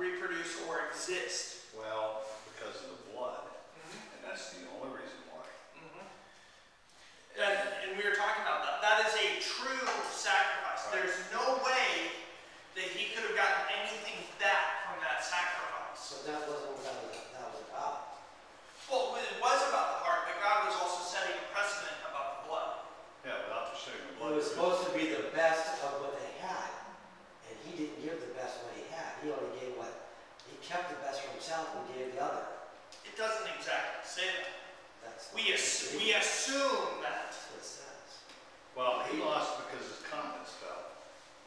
reproduce or exist. Well, because of the blood, and that's the only reason why. And we were talking about that. That is a true sacrifice. Right. There's no way that he could have gotten anything back from that sacrifice. So that wasn't what that was about. Well, it was about the heart, but God was also setting a precedent about the blood. Yeah, without the shedding of It blood. was supposed to be the best of what they had, and he didn't give the best what he had. He only gave what he kept the best for himself and gave the other. It doesn't exactly say that. That's We assume that. That's what it says. Well, he lost because his countenance fell.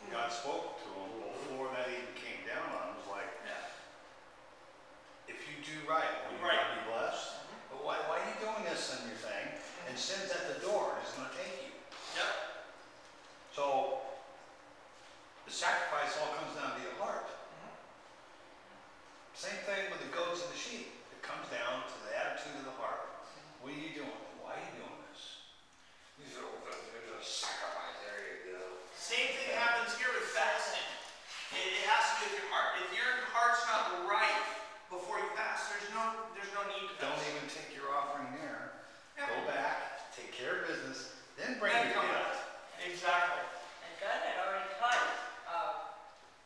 God spoke to him before that even came down on him. It was like, Yeah. if you do right, will you Right. not be blessed? But why are you doing this in your thing? And sin's at the door, it's going to take you. Yep. So, the sacrifice all comes down to your heart. Same thing with the goats and the sheep. It comes down to the attitude of the heart. What are you doing? Why are you doing this? There's a sacrifice. There you go. Same thing happens here with fasting. It has to do with your heart. If your heart's not right before you fast, there's no need to Don't fast. even take your offering there. Yeah. Go back, take care of business, then bring Then your come gift. back. Exactly. And God had already taught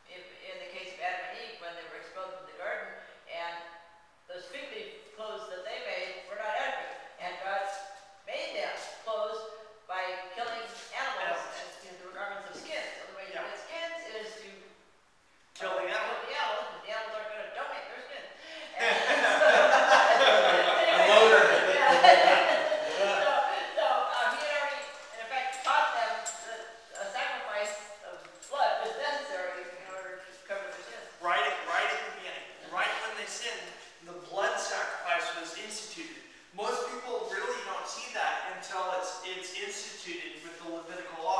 in the case of Adam and Eve when they were expelled from the garden, and those fig leaf clothes that they made were not adequate. And God made them clothes by killing animals and the garments of skins. So the way you Yeah. get skins is to Kill the animal. but the animals aren't going to donate their skins. So he had already, in effect, taught them that a sacrifice of blood was necessary in order to cover their sins. Right at the beginning, right when they sinned, the blood sacrifice was instituted. Most people really don't see that until it's instituted with the Levitical law.